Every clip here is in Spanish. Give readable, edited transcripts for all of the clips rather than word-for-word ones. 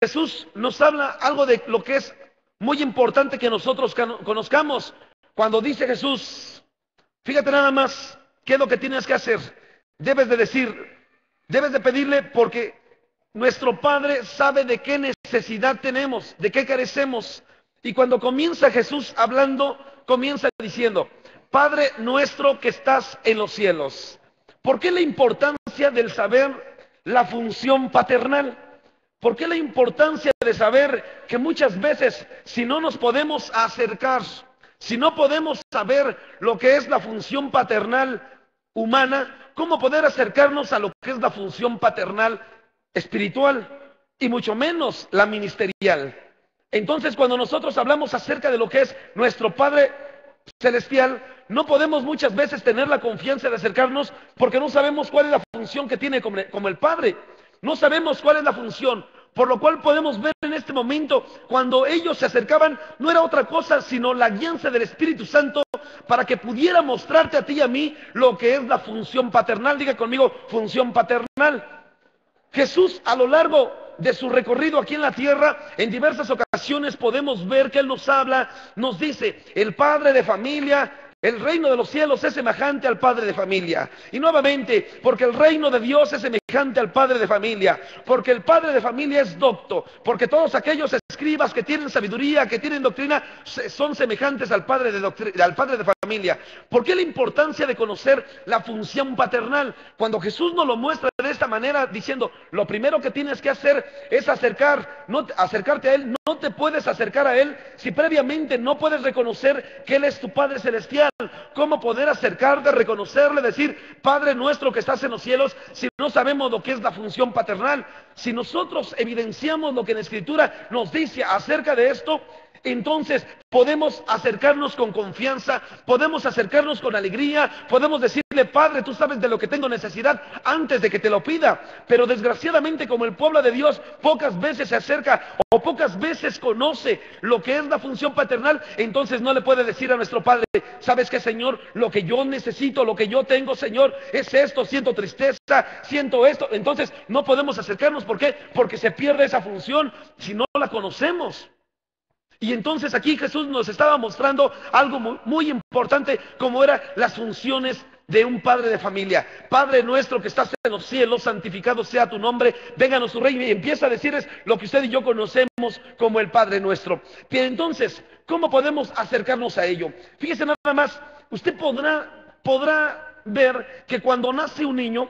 Jesús nos habla algo de lo que es muy importante que nosotros conozcamos. Cuando dice Jesús, fíjate nada más, ¿qué es lo que tienes que hacer? Debes de decir, debes de pedirle porque nuestro Padre sabe de qué necesidad tenemos, de qué carecemos. Y cuando comienza Jesús hablando, comienza diciendo, Padre nuestro que estás en los cielos. ¿Por qué la importancia del saber la función paternal? ¿Por qué la importancia de saber que muchas veces si no nos podemos acercar, si no podemos saber lo que es la función paternal humana, cómo poder acercarnos a lo que es la función paternal espiritual y mucho menos la ministerial? Entonces, cuando nosotros hablamos acerca de lo que es nuestro Padre Celestial, no podemos muchas veces tener la confianza de acercarnos porque no sabemos cuál es la función que tiene como el Padre. No sabemos cuál es la función, por lo cual podemos ver en este momento, cuando ellos se acercaban, no era otra cosa sino la guianza del Espíritu Santo para que pudiera mostrarte a ti y a mí lo que es la función paternal. Diga conmigo, función paternal. Jesús, a lo largo de su recorrido aquí en la tierra, en diversas ocasiones podemos ver que Él nos habla, nos dice, el padre de familia, el reino de los cielos es semejante al padre de familia. Y nuevamente, porque el reino de Dios es semejante al padre de familia, porque el padre de familia es docto, porque todos aquellos escribas que tienen sabiduría, que tienen doctrina, son semejantes al padre de familia. ¿Por qué la importancia de conocer la función paternal? Cuando Jesús nos lo muestra de esta manera, diciendo, lo primero que tienes que hacer es acercarte a Él. No te puedes acercar a Él si previamente no puedes reconocer que Él es tu Padre Celestial. ¿Cómo poder acercarte, reconocerle, decir, Padre nuestro que estás en los cielos, si no sabemos lo que es la función paternal? Si nosotros evidenciamos lo que la Escritura nos dice acerca de esto, entonces podemos acercarnos con confianza, podemos acercarnos con alegría, podemos decirle, Padre, tú sabes de lo que tengo necesidad antes de que te lo pida. Pero desgraciadamente, como el pueblo de Dios pocas veces se acerca o pocas veces conoce lo que es la función paternal, entonces no le puede decir a nuestro Padre, ¿sabes qué, Señor? Lo que yo necesito, lo que yo tengo, Señor, es esto, siento tristeza, siento esto. Entonces no podemos acercarnos, ¿por qué? Porque se pierde esa función si no la conocemos. Y entonces aquí Jesús nos estaba mostrando algo muy importante, como eran las funciones de un padre de familia. Padre nuestro que estás en los cielos, santificado sea tu nombre, vénganos tu reino. Y empieza a decirles lo que usted y yo conocemos como el Padre nuestro. Bien, entonces, ¿cómo podemos acercarnos a ello? Fíjese nada más, usted podrá ver que cuando nace un niño,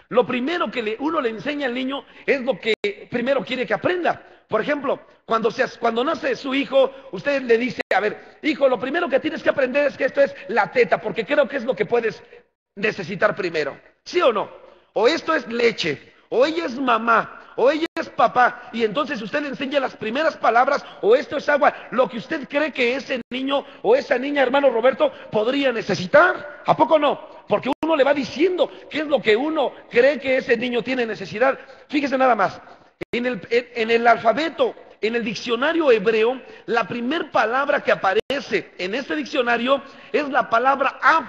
lo primero que uno le enseña al niño es lo que primero quiere que aprenda. Por ejemplo, cuando nace su hijo, usted le dice, a ver, hijo, lo primero que tienes que aprender es que esto es la teta, porque creo que es lo que puedes necesitar primero. ¿Sí o no? O esto es leche, o ella es mamá, o ella es papá, y entonces usted le enseña las primeras palabras, o esto es agua, lo que usted cree que ese niño o esa niña, hermano Roberto, podría necesitar. ¿A poco no? Porque uno le va diciendo qué es lo que uno cree que ese niño tiene necesidad. Fíjese nada más, en el alfabeto, en el diccionario hebreo, la primer palabra que aparece en este diccionario es la palabra ab.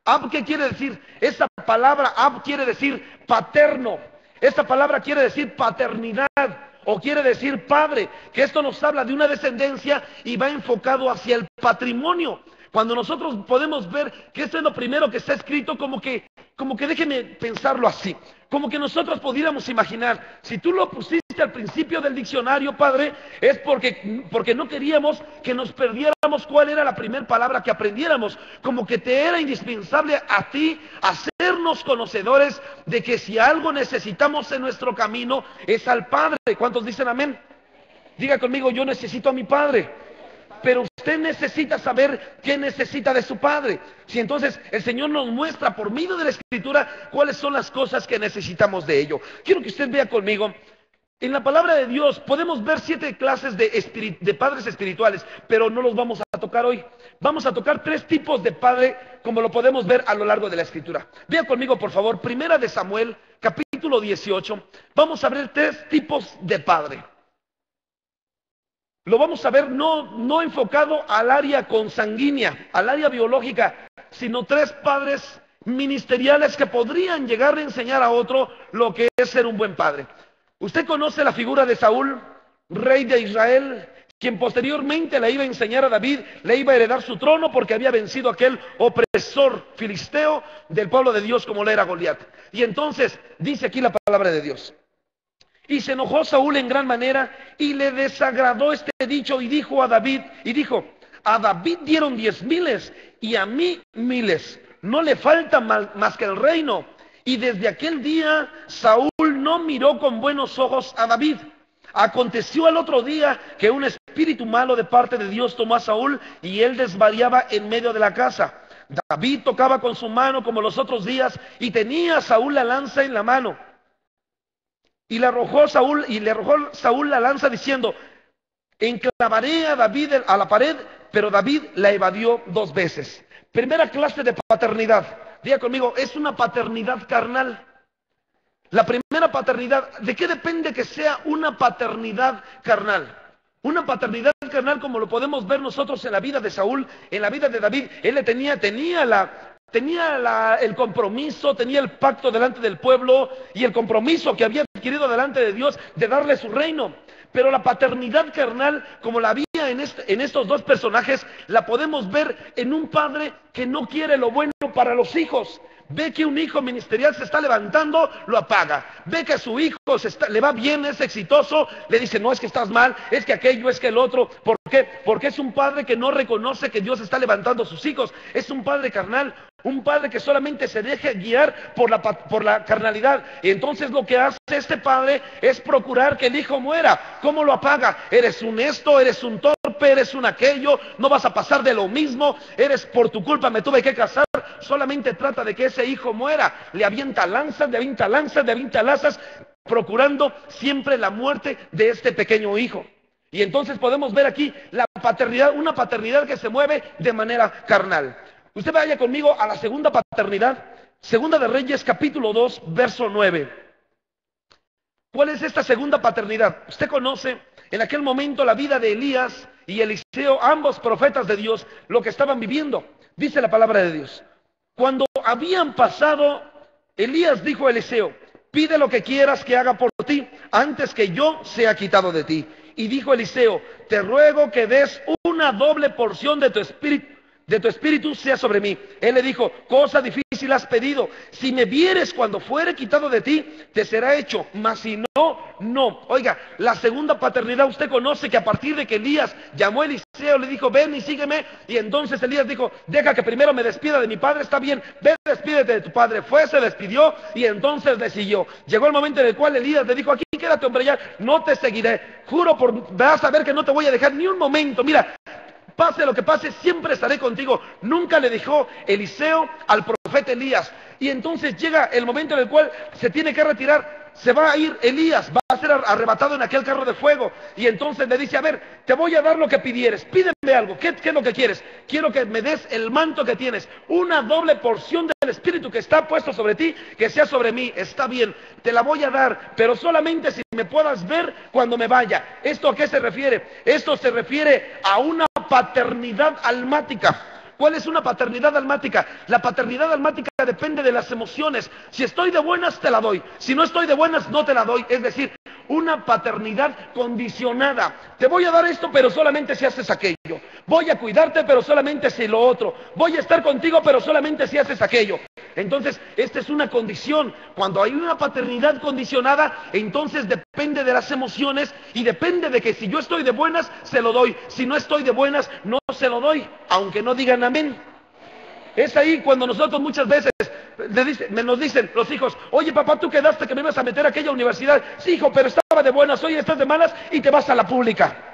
Ab, ¿qué quiere decir? Esa palabra ab quiere decir paterno. Esta palabra quiere decir paternidad o quiere decir padre, que esto nos habla de una descendencia y va enfocado hacia el patrimonio. Cuando nosotros podemos ver que esto es lo primero que está escrito, como que déjeme pensarlo así, como que nosotros pudiéramos imaginar, si tú lo pusiste al principio del diccionario, Padre, es porque no queríamos que nos perdiéramos cuál era la primera palabra que aprendiéramos, como que te era indispensable a ti hacernos conocedores de que si algo necesitamos en nuestro camino es al Padre. ¿Cuántos dicen amén? Diga conmigo, yo necesito a mi Padre. Pero usted necesita saber qué necesita de su Padre. Si entonces el Señor nos muestra por medio de la Escritura cuáles son las cosas que necesitamos de ello. Quiero que usted vea conmigo, en la palabra de Dios podemos ver 7 clases de padres espirituales, pero no los vamos a tocar hoy. Vamos a tocar 3 tipos de padre, como lo podemos ver a lo largo de la Escritura. Vea conmigo, por favor, Primera de Samuel, capítulo 18. Vamos a ver 3 tipos de padre. Lo vamos a ver no enfocado al área consanguínea, al área biológica, sino 3 padres ministeriales que podrían llegar a enseñar a otro lo que es ser un buen padre. Usted conoce la figura de Saúl, rey de Israel, quien posteriormente le iba a enseñar a David, le iba a heredar su trono porque había vencido a aquel opresor filisteo del pueblo de Dios como lo era Goliat. Y entonces dice aquí la palabra de Dios: y se enojó Saúl en gran manera y le desagradó este dicho y dijo a David, a David dieron 10,000 y a mí 1,000, no le falta más que el reino. Y desde aquel día Saúl no miró con buenos ojos a David. Aconteció al otro día que un espíritu malo de parte de Dios tomó a Saúl y él desvariaba en medio de la casa. David tocaba con su mano como los otros días y tenía a Saúl la lanza en la mano. Y le arrojó Saúl la lanza diciendo: enclavaré a David a la pared, pero David la evadió 2 veces. Primera clase de paternidad. Diga conmigo, es una paternidad carnal. La primera paternidad, ¿de qué depende que sea una paternidad carnal? Una paternidad carnal como lo podemos ver nosotros en la vida de Saúl, en la vida de David. Él tenía el compromiso, tenía el pacto delante del pueblo y el compromiso que había adquirido delante de Dios de darle su reino. Pero la paternidad carnal, como la había en estos 2 personajes, la podemos ver en un padre que no quiere lo bueno para los hijos. Ve que un hijo ministerial se está levantando, lo apaga. Ve que su hijo le va bien, es exitoso, le dice: no, es que estás mal, es que aquello, es que el otro. ¿Por qué? Porque es un padre que no reconoce que Dios está levantando a sus hijos. Es un padre carnal, un padre que solamente se deja guiar por la carnalidad. Y entonces lo que hace este padre es procurar que el hijo muera. ¿Cómo lo apaga? Eres un esto, eres un torpe, eres un aquello, no vas a pasar de lo mismo, eres por tu culpa me tuve que casar. Solamente trata de que ese hijo muera. Le avienta lanzas, procurando siempre la muerte de este pequeño hijo. Y entonces podemos ver aquí la paternidad, una paternidad que se mueve de manera carnal. Usted vaya conmigo a la segunda paternidad, Segunda de Reyes, capítulo 2, verso 9. ¿Cuál es esta segunda paternidad? Usted conoce en aquel momento la vida de Elías y Eliseo, ambos profetas de Dios, lo que estaban viviendo. Dice la palabra de Dios: cuando habían pasado, Elías dijo a Eliseo: pide lo que quieras que haga por ti, antes que yo sea quitado de ti. Y dijo Eliseo: te ruego que des una doble porción de tu espíritu sea sobre mí. Él le dijo: cosa difícil has pedido. Si me vieres cuando fuere quitado de ti, te será hecho, mas si no, no. Oiga, la segunda paternidad, usted conoce que a partir de que Elías llamó a Eliseo, le dijo: ven y sígueme. Y entonces Elías dijo: deja que primero me despida de mi padre. Está bien, ven, despídete de tu padre. Fue, se despidió y entonces le siguió. Llegó el momento en el cual Elías le dijo: aquí quédate, hombre, ya no te seguiré. Juro vas a ver que no te voy a dejar ni un momento. Mira, pase lo que pase, siempre estaré contigo. Nunca le dijo Eliseo al profeta Elías. Y entonces llega el momento en el cual se tiene que retirar. Se va a ir Elías, va a ser arrebatado en aquel carro de fuego. Y entonces le dice: a ver, te voy a dar lo que pidieres, pídeme algo. ¿Qué es lo que quieres? Quiero que me des el manto que tienes, una doble porción del espíritu que está puesto sobre ti, que sea sobre mí. Está bien, te la voy a dar, pero solamente si me puedas ver cuando me vaya. ¿Esto a qué se refiere? Esto se refiere a una paternidad almática. ¿Cuál es una paternidad almática? La paternidad almática depende de las emociones. Si estoy de buenas, te la doy. Si no estoy de buenas, no te la doy. Es decir, una paternidad condicionada. Te voy a dar esto, pero solamente si haces aquello. Voy a cuidarte, pero solamente si lo otro. Voy a estar contigo, pero solamente si haces aquello. Entonces, esta es una condición. Cuando hay una paternidad condicionada, entonces depende de las emociones y depende de que si yo estoy de buenas, se lo doy. Si no estoy de buenas, no se lo doy, aunque no digan amén. Es ahí cuando nosotros muchas veces nos dicen los hijos: oye papá, tú quedaste que me ibas a meter a aquella universidad. Sí, hijo, pero estaba de buenas. Hoy estás de malas y te vas a la pública.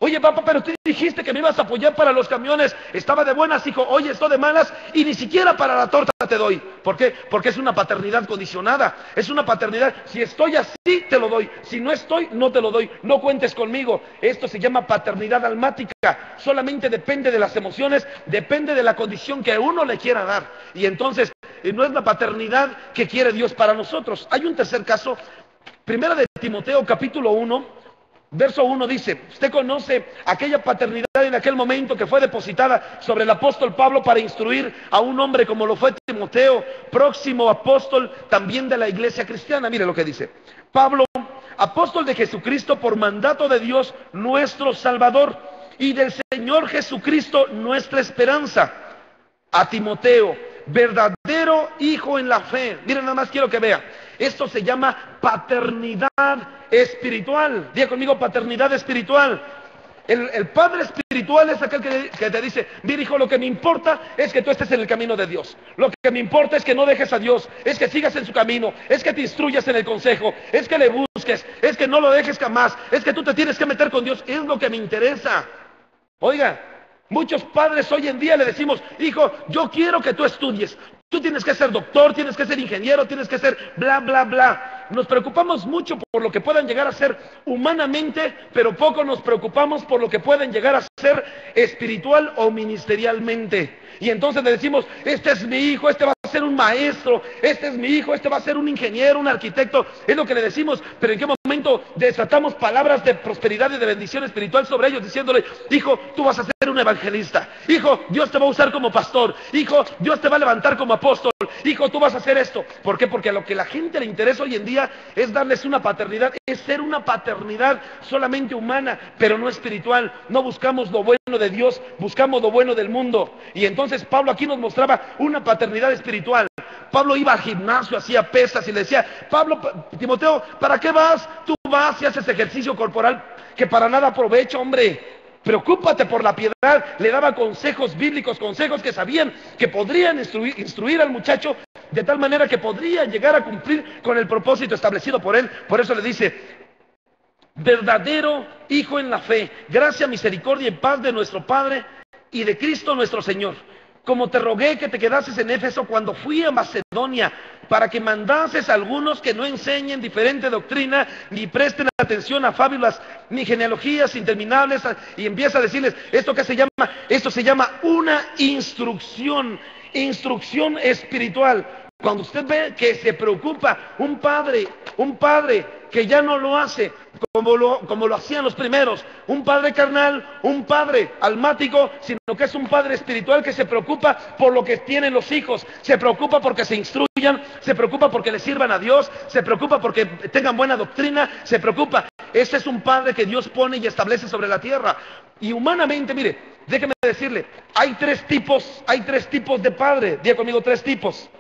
Oye papá, pero tú dijiste que me ibas a apoyar para los camiones. Estaba de buenas, hijo. Oye, estoy de malas y ni siquiera para la torta te doy. ¿Por qué? Porque es una paternidad condicionada. Es una paternidad: si estoy así, te lo doy. Si no estoy, no te lo doy. No cuentes conmigo. Esto se llama paternidad almática. Solamente depende de las emociones, depende de la condición que uno le quiera dar. Y entonces no es la paternidad que quiere Dios para nosotros. Hay un tercer caso. Primera de Timoteo, capítulo 1, Verso 1 dice, usted conoce aquella paternidad en aquel momento que fue depositada sobre el apóstol Pablo para instruir a un hombre como lo fue Timoteo, próximo apóstol también de la iglesia cristiana. Mire lo que dice: Pablo, apóstol de Jesucristo por mandato de Dios nuestro Salvador y del Señor Jesucristo nuestra esperanza, a Timoteo, verdadero hijo en la fe. Miren, nada más quiero que vea, esto se llama paternidad espiritual. Diga conmigo, paternidad espiritual. El padre espiritual es aquel que te dice: mira, hijo, lo que me importa es que tú estés en el camino de Dios. Lo que me importa es que no dejes a Dios, es que sigas en su camino, es que te instruyas en el consejo, es que le busques, es que no lo dejes jamás, es que tú te tienes que meter con Dios. Es lo que me interesa. Oiga, muchos padres hoy en día le decimos: hijo, yo quiero que tú estudies, tú tienes que ser doctor, tienes que ser ingeniero, tienes que ser bla, bla, bla. Nos preocupamos mucho por lo que puedan llegar a ser humanamente, pero poco nos preocupamos por lo que pueden llegar a ser espiritual o ministerialmente. Y entonces le decimos: este es mi hijo, este va a ser un maestro, este es mi hijo, este va a ser un ingeniero, un arquitecto. Es lo que le decimos, pero ¿en qué momento desatamos palabras de prosperidad y de bendición espiritual sobre ellos, diciéndole: hijo, tú vas a ser un evangelista, hijo, Dios te va a usar como pastor, hijo, Dios te va a levantar como apóstol, hijo, tú vas a hacer esto? ¿Por qué? Porque a lo que a la gente le interesa hoy en día es darles una paternidad, es ser una paternidad solamente humana, pero no espiritual. No buscamos lo bueno de Dios, buscamos lo bueno del mundo. Y entonces Pablo aquí nos mostraba una paternidad espiritual. Pablo iba al gimnasio, hacía pesas y le decía: Pablo, Timoteo, ¿para qué vas? Tú vas y haces ejercicio corporal que para nada aprovecha, hombre. Preocúpate por la piedad. Le daba consejos bíblicos, consejos que sabían que podrían instruir al muchacho de tal manera que podría llegar a cumplir con el propósito establecido por él. Por eso le dice: verdadero hijo en la fe, gracia, misericordia y paz de nuestro Padre y de Cristo nuestro Señor. Como te rogué que te quedases en Éfeso cuando fui a Macedonia, para que mandases a algunos que no enseñen diferente doctrina, ni presten atención a fábulas, ni genealogías interminables. Y empieza a decirles esto se llama una instrucción espiritual. Cuando usted ve que se preocupa un padre que ya no lo hace como lo hacían los primeros, un padre carnal, un padre almático, sino que es un padre espiritual que se preocupa por lo que tienen los hijos, se preocupa porque se instruyan, se preocupa porque le sirvan a Dios, se preocupa porque tengan buena doctrina, se preocupa. Ese es un padre que Dios pone y establece sobre la tierra. Y humanamente, mire, déjeme decirle, hay tres tipos de padre. Diga conmigo, tres tipos.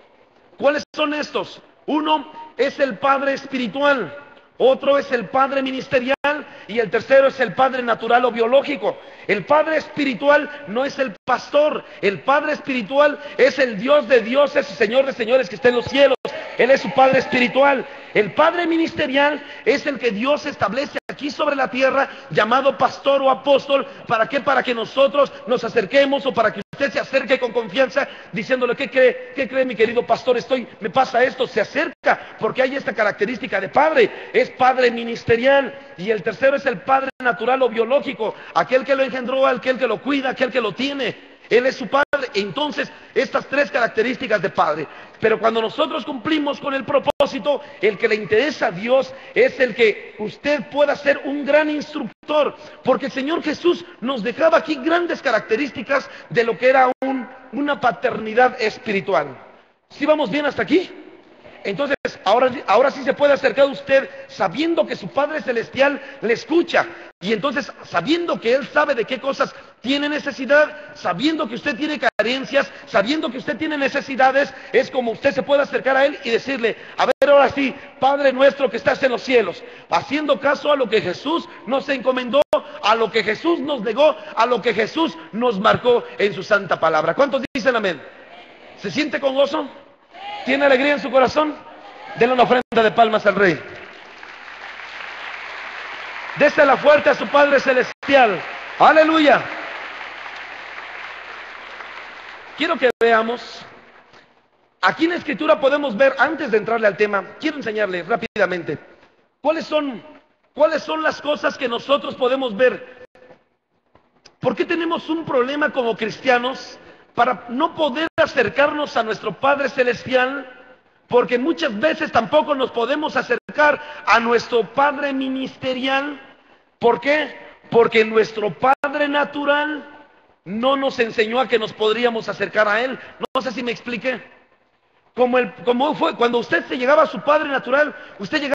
¿Cuáles son estos? Uno es el padre espiritual, otro es el padre ministerial y el tercero es el padre natural o biológico. El padre espiritual no es el pastor, el padre espiritual es el Dios de dioses y Señor de señores que está en los cielos. Él es su padre espiritual. El padre ministerial es el que Dios establece aquí sobre la tierra, llamado pastor o apóstol. ¿Para qué? Para que nosotros nos acerquemos, o para que usted se acerque con confianza diciéndole: ¿qué cree mi querido pastor? Me pasa esto. Se acerca porque hay esta característica de padre. Es padre ministerial. Y el tercero es el padre natural o biológico, aquel que lo engendró, aquel que lo cuida, aquel que lo tiene. Él es su padre. Entonces, estas tres características de padre. Pero cuando nosotros cumplimos con el propósito, el que le interesa a Dios es el que usted pueda ser un gran instructor, porque el Señor Jesús nos dejaba aquí grandes características de lo que era una paternidad espiritual. ¿Sí vamos bien hasta aquí? Entonces, ahora sí se puede acercar a usted sabiendo que su Padre Celestial le escucha. Y entonces, sabiendo que Él sabe de qué cosas tiene necesidad, sabiendo que usted tiene carencias, sabiendo que usted tiene necesidades, es como usted se puede acercar a Él y decirle: a ver, ahora sí, Padre nuestro que estás en los cielos, haciendo caso a lo que Jesús nos encomendó, a lo que Jesús nos legó, a lo que Jesús nos marcó en su santa palabra. ¿Cuántos dicen amén? ¿Se siente con gozo? ¿Tiene alegría en su corazón? Denle una ofrenda de palmas al Rey. Désela fuerte a su Padre Celestial. Aleluya. Quiero que veamos, aquí en la Escritura podemos ver, antes de entrarle al tema, quiero enseñarle rápidamente cuáles son las cosas que nosotros podemos ver. ¿Por qué tenemos un problema como cristianos para no poder acercarnos a nuestro Padre Celestial? Porque muchas veces tampoco nos podemos acercar a nuestro Padre ministerial. ¿Por qué? Porque nuestro padre natural no nos enseñó a que nos podríamos acercar a Él. No sé si me expliqué. Como fue cuando usted se llegaba a su padre natural, usted llegaba